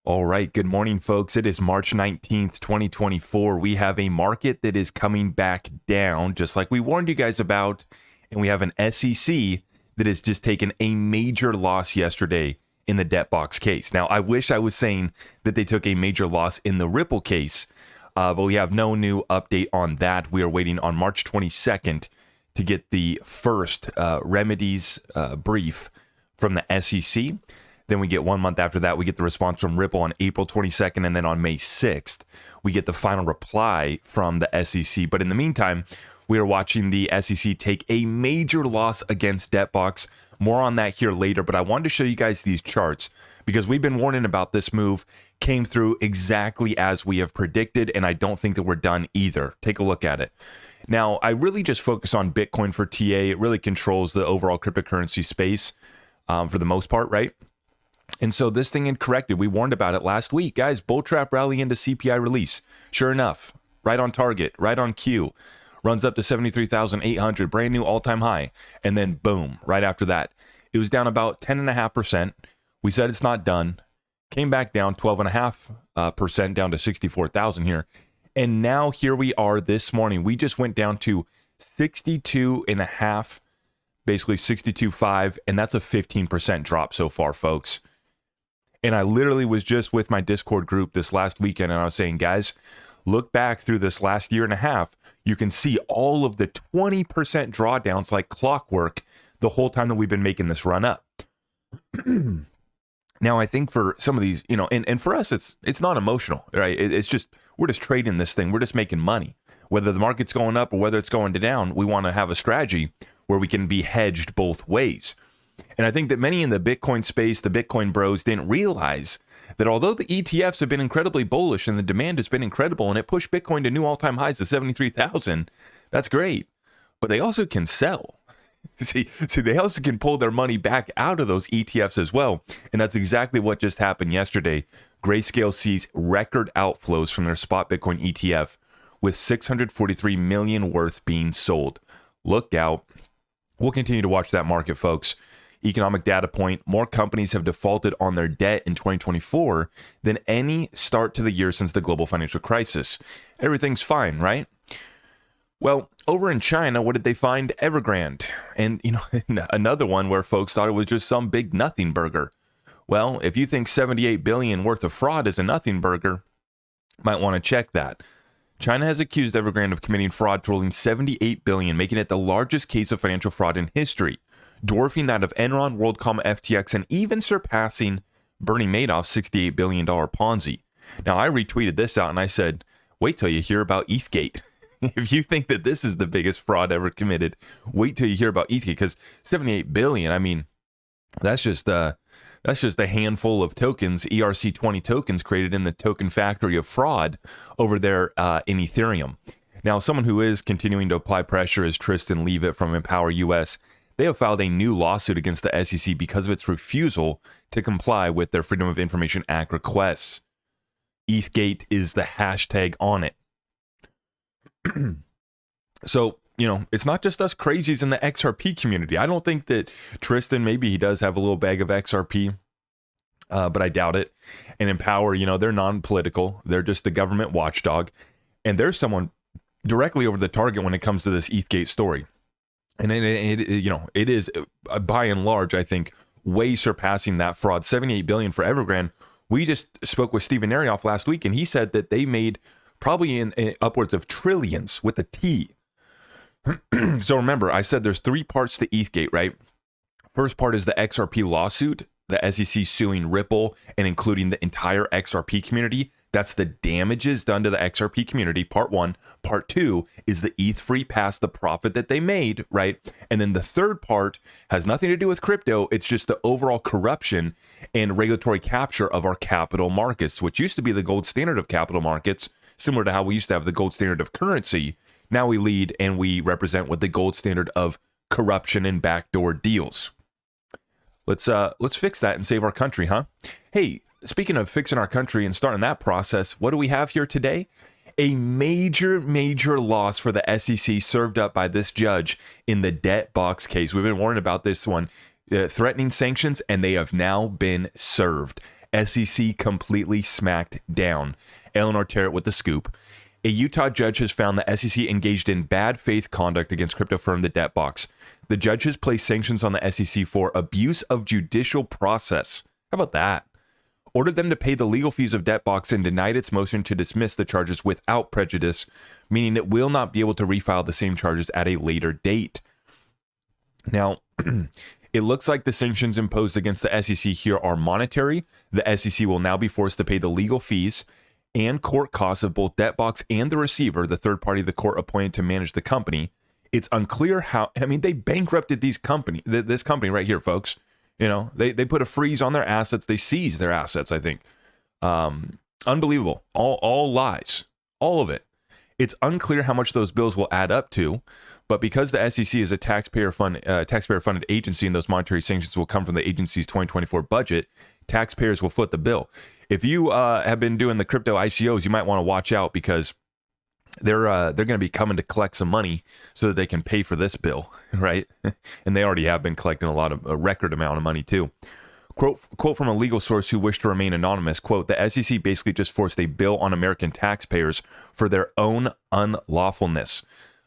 All right. Good morning, folks. It is March 19th, 2024. We have a market that is coming back down, just like we warned you guys about. And we have an SEC that has just taken a major loss yesterday in the debt box case. Now, I wish I was saying that they took a major loss in the Ripple case, but we have no new update on that. We are waiting on March 22nd to get the first remedies brief from the SEC. Then we get 1 month after that, we get the response from Ripple on April 22nd. And then on May 6th, we get the final reply from the SEC. But in the meantime, we are watching the SEC take a major loss against DebtBox. More on that here later. But I wanted to show you guys these charts because we've been warning about this move. Came through exactly as we have predicted. And I don't think that we're done either. Take a look at it. Now, I really just focus on Bitcoin for TA. It really controls the overall cryptocurrency space for the most part, right? And so this thing had corrected. We warned about it last week. Guys, bull trap rally into CPI release. Sure enough, right on target, right on cue. Runs up to 73,800, brand new all-time high. And then boom, right after that. It was down about 10.5%. We said it's not done. Came back down 12.5% down to 64,000 here. And now here we are this morning. We just went down to 62.5, basically 62.5, and that's a 15% drop so far, folks. And I literally was just with my Discord group this last weekend, and I was saying, guys, look back through this last year and a half. You can see all of the 20% drawdowns like clockwork the whole time that we've been making this run up. Now, I think for some of these, and for us, it's not emotional, right? It's just, we're just trading this thing. We're just making money. Whether the market's going up or whether it's going down, we want to have a strategy where we can be hedged both ways. And I think that many in the Bitcoin space, the Bitcoin bros, didn't realize that although the ETFs have been incredibly bullish and the demand has been incredible and it pushed Bitcoin to new all-time highs of 73,000, that's great. But they also can sell. See, they also can pull their money back out of those ETFs as well. And that's exactly what just happened yesterday. Grayscale sees record outflows from their spot Bitcoin ETF with 643 million worth being sold. Look out. We'll continue to watch that market, folks. Economic data point, more companies have defaulted on their debt in 2024 than any start to the year since the global financial crisis. Everything's fine, right? Well, over in China, what did they find? Evergrande. And, another one where folks thought it was just some big nothing burger. Well, if you think 78 billion worth of fraud is a nothing burger, might want to check that. China has accused Evergrande of committing fraud totaling 78 billion, making it the largest case of financial fraud in history, dwarfing that of Enron, WorldCom, FTX, and even surpassing Bernie Madoff's $68 billion Ponzi. Now, I retweeted this out and I said, wait till you hear about ETHgate. If you think that this is the biggest fraud ever committed, wait till you hear about ETHgate, because 78 billion, I mean, that's just a handful of tokens, ERC20 tokens created in the token factory of fraud over there in Ethereum. Now, someone who is continuing to apply pressure is Tristan Leavitt from Empower US. They have filed a new lawsuit against the SEC because of its refusal to comply with their Freedom of Information Act requests. ETHgate is the hashtag on it. So, it's not just us crazies in the XRP community. I don't think that Tristan, maybe he does have a little bag of XRP, but I doubt it. And Empower, they're non-political. They're just the government watchdog. And there's someone directly over the target when it comes to this ETHgate story. And it is, by and large, I think, way surpassing that fraud. 78 billion for Evergrande. We just spoke with Steven Arioff last week, and he said that they made probably in upwards of trillions with a T. So remember, I said there's three parts to ETHgate, right? First part is the XRP lawsuit, the SEC suing Ripple and including the entire XRP community. That's the damages done to the XRP community, part one. Part two is the ETH free pass, the profit that they made, right? And then the third part has nothing to do with crypto. It's just the overall corruption and regulatory capture of our capital markets, which used to be the gold standard of capital markets, similar to how we used to have the gold standard of currency. Now we lead and we represent with the gold standard of corruption and backdoor deals. Let's fix that and save our country, huh? Hey, speaking of fixing our country and starting that process, what do we have here today? A major loss for the SEC served up by this judge in the debt box case. We've been warning about this one, threatening sanctions, and they have now been served. SEC completely smacked down. Eleanor Terrett with the scoop. A Utah judge has found the SEC engaged in bad faith conduct against crypto firm The Debt Box. The judge has placed sanctions on the SEC for abuse of judicial process. How about that? Ordered them to pay the legal fees of Debt Box and denied its motion to dismiss the charges without prejudice, meaning it will not be able to refile the same charges at a later date. Now, it looks like the sanctions imposed against the SEC here are monetary. The SEC will now be forced to pay the legal fees and court costs of both Debt Box and the receiver, the third party the court appointed to manage the company. It's unclear how, they bankrupted this company right here, folks. They put a freeze on their assets. They seized their assets, I think. Unbelievable. All lies. All of it. It's unclear how much those bills will add up to, but because the SEC is a taxpayer-funded agency and those monetary sanctions will come from the agency's 2024 budget, taxpayers will foot the bill. If you have been doing the crypto ICOs, you might want to watch out because they're going to be coming to collect some money so that they can pay for this bill, right? And they already have been collecting a record amount of money too. Quote from a legal source who wished to remain anonymous, quote, the SEC basically just forced a bill on American taxpayers for their own unlawfulness.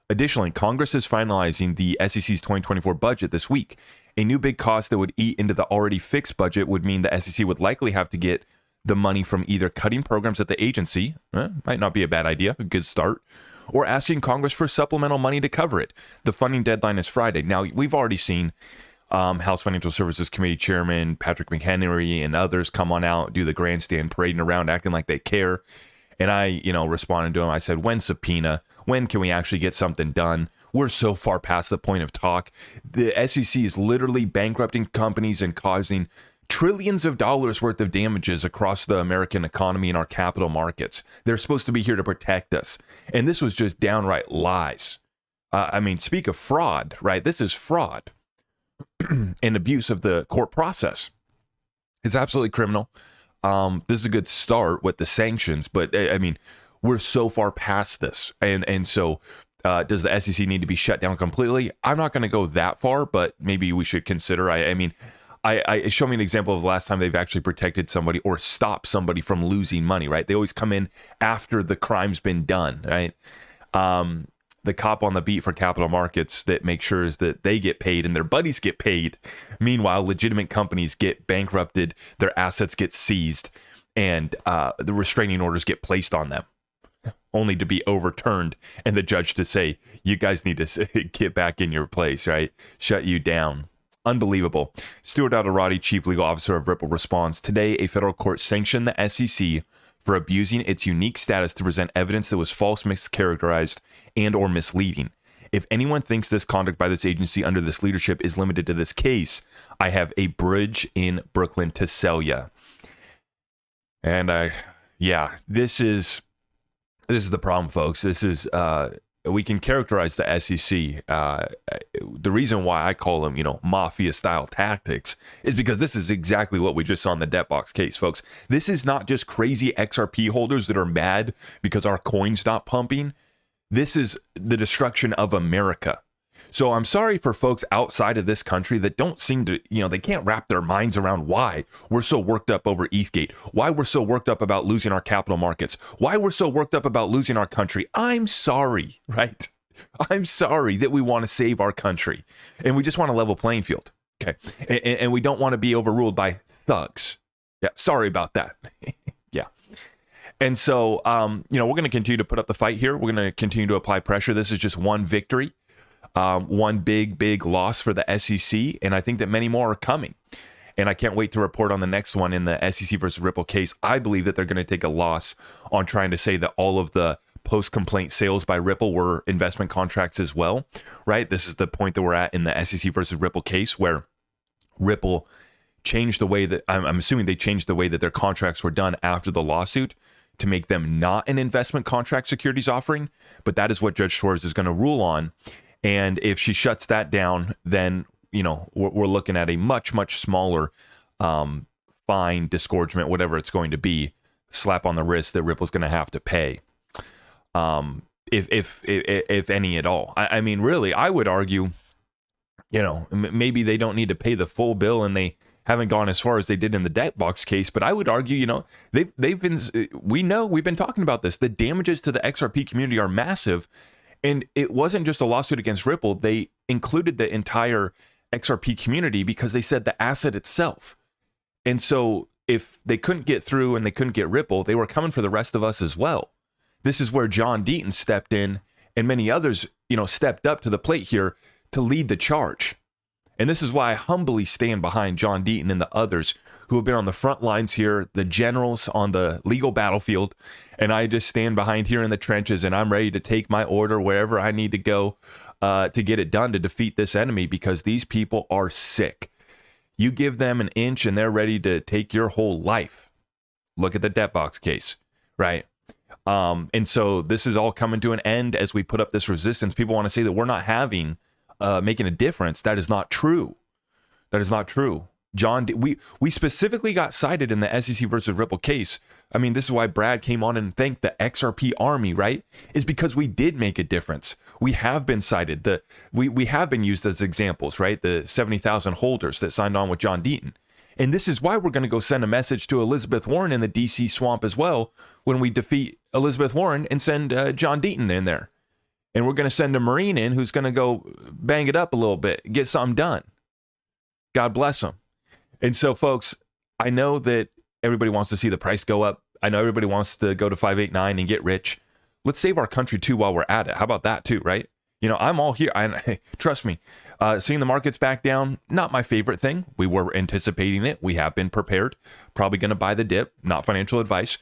Additionally, Congress is finalizing the SEC's 2024 budget this week. A new big cost that would eat into the already fixed budget would mean the SEC would likely have to get the money from either cutting programs at the agency, might not be a bad idea, a good start, or asking Congress for supplemental money to cover it. The funding deadline is Friday. Now, we've already seen House Financial Services Committee Chairman Patrick McHenry and others come on out, do the grandstand, parading around, acting like they care. And I, responded to him. I said, when subpoena? When can we actually get something done? We're so far past the point of talk. The SEC is literally bankrupting companies and causing trillions of dollars worth of damages across the American economy and our capital markets. They're supposed to be here to protect us. And this was just downright lies. Speak of fraud, right? This is fraud and abuse of the court process. It's absolutely criminal. This is a good start with the sanctions, but we're so far past this. And so does the SEC need to be shut down completely? I'm not going to go that far, but maybe we should consider. Show me an example of the last time they've actually protected somebody or stopped somebody from losing money, right? They always come in after the crime's been done, right? The cop on the beat for capital markets that makes sure that they get paid and their buddies get paid. Meanwhile, legitimate companies get bankrupted, their assets get seized, and the restraining orders get placed on them, only to be overturned and the judge to say, you guys need to get back in your place, right? Shut you down. Unbelievable. Stuart Alderati, Chief Legal Officer of Ripple, responds, today a federal court sanctioned the SEC for abusing its unique status to present evidence that was false, mischaracterized, and or misleading. If anyone thinks this conduct by this agency under this leadership is limited to this case, I have a bridge in Brooklyn to sell ya. And this is the problem, folks. This is we can characterize the SEC. The reason why I call them, mafia-style tactics is because this is exactly what we just saw in the Debt Box case, folks. This is not just crazy XRP holders that are mad because our coin's not pumping. This is the destruction of America. So I'm sorry for folks outside of this country that don't seem to, they can't wrap their minds around why we're so worked up over ETHgate, why we're so worked up about losing our capital markets, why we're so worked up about losing our country. I'm sorry, right? I'm sorry that we want to save our country and we just want a level playing field. Okay. And we don't want to be overruled by thugs. Yeah. Sorry about that. Yeah. And so, we're going to continue to put up the fight here. We're going to continue to apply pressure. This is just one victory. One big loss for the SEC, and I think that many more are coming. And I can't wait to report on the next one in the SEC versus Ripple case. I believe that they're going to take a loss on trying to say that all of the post-complaint sales by Ripple were investment contracts as well, right? This is the point that we're at in the SEC versus Ripple case where Ripple changed the way that, I'm assuming they changed the way that their contracts were done after the lawsuit to make them not an investment contract securities offering. But that is what Judge Schwartz is going to rule on. And if she shuts that down, then, we're looking at a much smaller fine, disgorgement, whatever it's going to be, slap on the wrist that Ripple's going to have to pay, if any at all. Really, I would argue, maybe they don't need to pay the full bill and they haven't gone as far as they did in the debt box case, but I would argue, they've been, we've been talking about this. The damages to the XRP community are massive. And it wasn't just a lawsuit against Ripple. They included the entire XRP community because they said the asset itself. And so if they couldn't get through and they couldn't get Ripple, they were coming for the rest of us as well. This is where John Deaton stepped in and many others, stepped up to the plate here to lead the charge. And this is why I humbly stand behind John Deaton and the others who have been on the front lines here, the generals on the legal battlefield. And I just stand behind here in the trenches, and I'm ready to take my order wherever I need to go to get it done to defeat this enemy, because these people are sick. You give them an inch and they're ready to take your whole life. Look at the debt box case, right? And so this is all coming to an end as we put up this resistance. People want to say that we're not making a difference. That is not true. That is not true. We specifically got cited in the SEC versus Ripple case. I mean, this is why Brad came on and thanked the XRP army, right? Is because we did make a difference. We have been cited. We have been used as examples, right? The 70,000 holders that signed on with John Deaton. And this is why we're going to go send a message to Elizabeth Warren in the DC swamp as well when we defeat Elizabeth Warren and send John Deaton in there. And we're going to send a Marine in who's going to go bang it up a little bit, get something done. God bless them. And so, folks, I know that everybody wants to see the price go up. I know everybody wants to go to 589 and get rich. Let's save our country, too, while we're at it. How about that, too, right? I'm all here. Trust me, seeing the markets back down, not my favorite thing. We were anticipating it. We have been prepared. Probably going to buy the dip, not financial advice.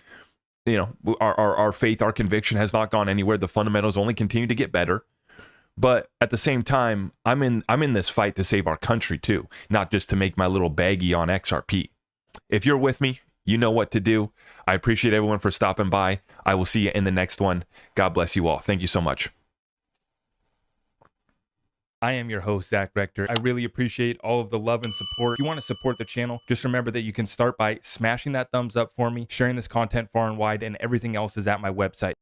Our faith, our conviction has not gone anywhere. The fundamentals only continue to get better. But at the same time, I'm in this fight to save our country too, not just to make my little baggie on XRP. If you're with me, you know what to do. I appreciate everyone for stopping by. I will see you in the next one. God bless you all. Thank you so much. I am your host, Zach Rector. I really appreciate all of the love and support. If you want to support the channel, just remember that you can start by smashing that thumbs up for me, sharing this content far and wide, and everything else is at my website.